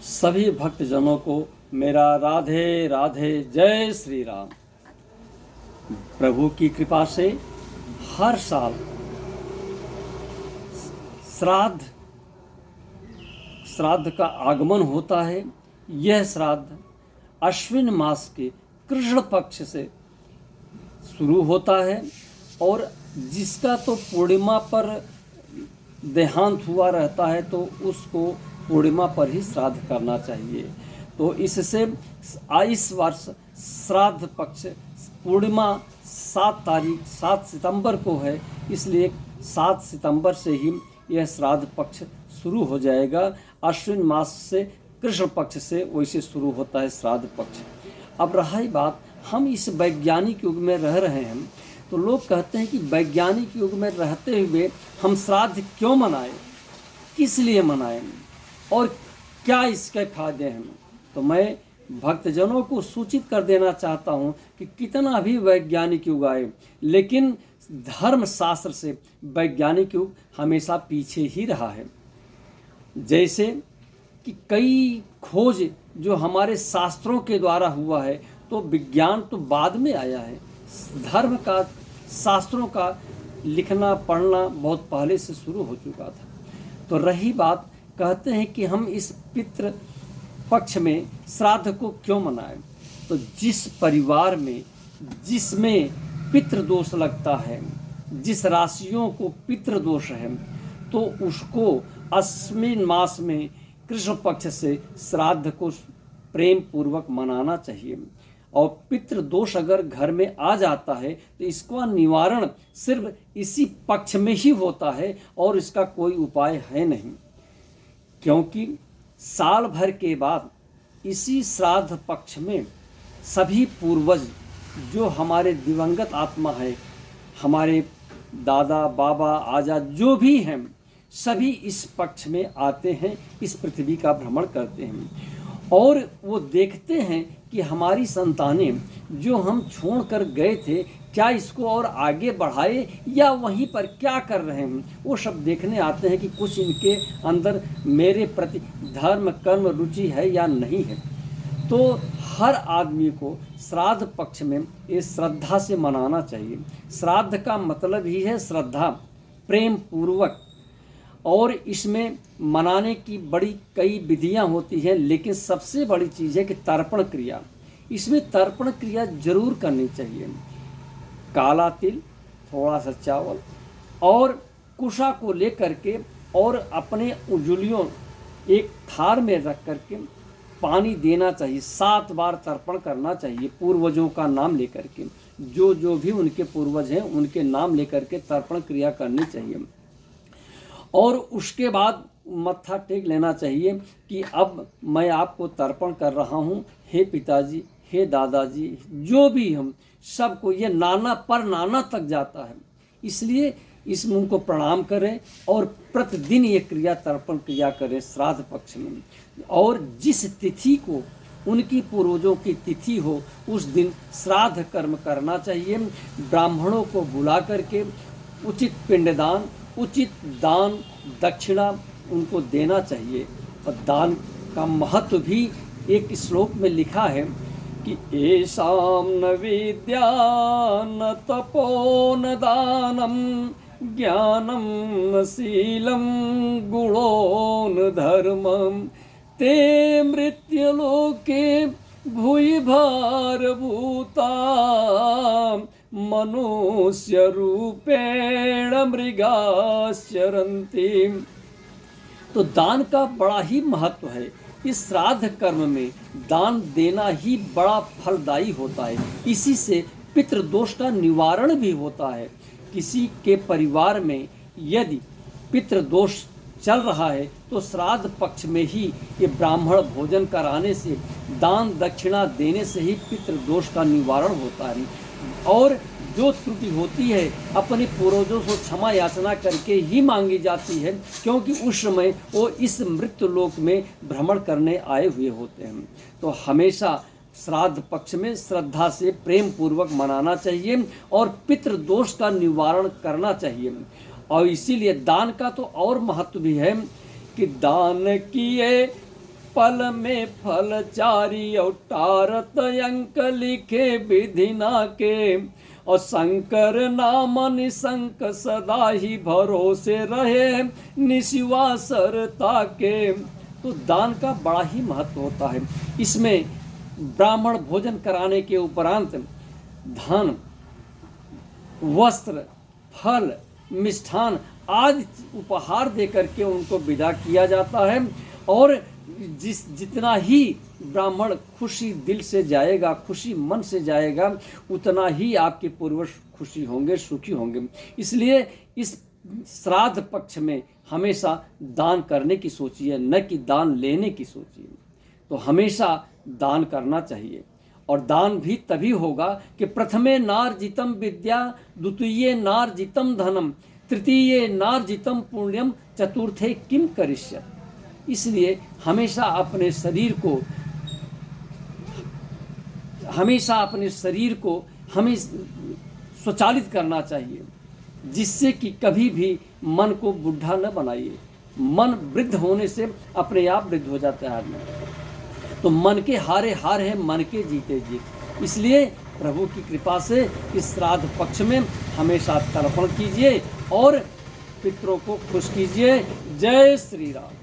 सभी भक्तजनों को मेरा राधे राधे जय श्री राम। प्रभु की कृपा से हर साल श्राद्ध का आगमन होता है। यह श्राद्ध अश्विन मास के कृष्ण पक्ष से शुरू होता है और जिसका तो पूर्णिमा पर देहांत हुआ रहता है तो उसको पूर्णिमा पर ही श्राद्ध करना चाहिए। तो इससे इस वर्ष श्राद्ध पक्ष पूर्णिमा 7 सितंबर को है, इसलिए 7 सितंबर से ही यह श्राद्ध पक्ष शुरू हो जाएगा। अश्विन मास से कृष्ण पक्ष से वैसे शुरू होता है श्राद्ध पक्ष। अब रहा ही बात, हम इस वैज्ञानिक युग में रह रहे हैं, तो लोग कहते हैं कि वैज्ञानिक युग में रहते हुए हम श्राद्ध क्यों मनाएं, किस लिए मनाएं और क्या इसके फायदे हैं। तो मैं भक्तजनों को सूचित कर देना चाहता हूं कि कितना भी वैज्ञानिक युग आए, लेकिन धर्म शास्त्र से वैज्ञानिक युग हमेशा पीछे ही रहा है। जैसे कि कई खोज जो हमारे शास्त्रों के द्वारा हुआ है, तो विज्ञान तो बाद में आया है। धर्म का, शास्त्रों का लिखना पढ़ना बहुत पहले से शुरू हो चुका था। तो रही बात, कहते हैं कि हम इस पितृ पक्ष में श्राद्ध को क्यों मनाएं। तो जिस परिवार में जिसमें पितृदोष लगता है, जिस राशियों को पितृदोष है, तो उसको अश्विन मास में कृष्ण पक्ष से श्राद्ध को प्रेम पूर्वक मनाना चाहिए। और पितृदोष अगर घर में आ जाता है तो इसका निवारण सिर्फ इसी पक्ष में ही होता है और इसका कोई उपाय है नहीं, क्योंकि साल भर के बाद इसी श्राद्ध पक्ष में सभी पूर्वज जो हमारे दिवंगत आत्मा है, हमारे दादा बाबा आजा जो भी हैं, सभी इस पक्ष में आते हैं, इस पृथ्वी का भ्रमण करते हैं और वो देखते हैं कि हमारी संतानें जो हम छोड़ कर गए थे, क्या इसको और आगे बढ़ाए या वहीं पर क्या कर रहे हैं। वो सब देखने आते हैं कि कुछ इनके अंदर मेरे प्रति धर्म कर्म रुचि है या नहीं है। तो हर आदमी को श्राद्ध पक्ष में ये श्रद्धा से मनाना चाहिए। श्राद्ध का मतलब ही है श्रद्धा, प्रेम पूर्वक। और इसमें मनाने की बड़ी कई विधियां होती हैं, लेकिन सबसे बड़ी चीज़ है कि तर्पण क्रिया। इसमें तर्पण क्रिया जरूर करनी चाहिए। काला तिल, थोड़ा सा चावल और कुशा को लेकर के और अपने उंगलियों एक थार में रख करके पानी देना चाहिए। 7 बार तर्पण करना चाहिए पूर्वजों का नाम लेकर के, जो भी उनके पूर्वज हैं उनके नाम लेकर के तर्पण क्रिया करनी चाहिए। और उसके बाद मत्था टेक लेना चाहिए कि अब मैं आपको तर्पण कर रहा हूँ, हे पिताजी, हे दादाजी, जो भी हम सबको, ये नाना पर नाना तक जाता है, इसलिए इस मुंह को प्रणाम करें और प्रतिदिन ये क्रिया तर्पण क्रिया करें श्राद्ध पक्ष में। और जिस तिथि को उनकी पूर्वजों की तिथि हो उस दिन श्राद्ध कर्म करना चाहिए। ब्राह्मणों को बुला करके उचित पिंडदान, उचित दान दक्षिणा उनको देना चाहिए। और दान का महत्व भी एक श्लोक में लिखा है कि एषां न विद्या न तपो न दानम ज्ञानम न शीलम गुणो न धर्मम ते मृत्युलोके भूय भारभूता मनुष्य रूपेण मृगाश्चरन्ति। तो दान का बड़ा ही महत्व है। इस श्राद्ध कर्म में दान देना ही बड़ा फलदायी होता है। इसी से पितृदोष का निवारण भी होता है। किसी के परिवार में यदि पितृदोष चल रहा है तो श्राद्ध पक्ष में ही ये ब्राह्मण भोजन कराने से, दान दक्षिणा देने से ही पितृदोष का निवारण होता है। और जो त्रुटि होती है अपने पूर्वजों से क्षमा याचना करके ही मांगी जाती है, क्योंकि उस समय वो इस मृत्यु लोक में भ्रमण करने आए हुए होते हैं। तो हमेशा श्राद्ध पक्ष में श्रद्धा से प्रेम पूर्वक मनाना चाहिए और पितृदोष का निवारण करना चाहिए। और इसीलिए दान का तो और महत्व भी है कि दान किए पल में फल चारी और टारत अंक लिखे विधिना के, और शंकर नाम निशंक सदा ही भरोसे रहे निशिवासरता के। तो दान का बड़ा ही महत्व होता है। इसमें ब्राह्मण भोजन कराने के उपरांत धन, वस्त्र, फल, मिष्ठान आदि उपहार देकर के उनको विदा किया जाता है। और जितना ही ब्राह्मण खुशी दिल से जाएगा, खुशी मन से जाएगा, उतना ही आपके पूर्वज खुशी होंगे, सुखी होंगे। इसलिए इस श्राद्ध पक्ष में हमेशा दान करने की सोचिए, न कि दान लेने की सोचिए। तो हमेशा दान करना चाहिए। और दान भी तभी होगा कि प्रथमे नार्जितम विद्या, द्वितीये नार्जितम धनम, तृतीये नार्जितम पुण्यम, चतुर्थे किम करिष्यत्। इसलिए हमेशा अपने शरीर को हमें स्वचालित करना चाहिए, जिससे कि कभी भी मन को बुढ़ा न बनाइए। मन वृद्ध होने से अपने आप वृद्ध हो जाता है आदमी। तो मन के हारे हार है, मन के जीते जीत। इसलिए प्रभु की कृपा से इस श्राद्ध पक्ष में हमेशा तर्पण कीजिए और पितरों को खुश कीजिए। जय श्री राम।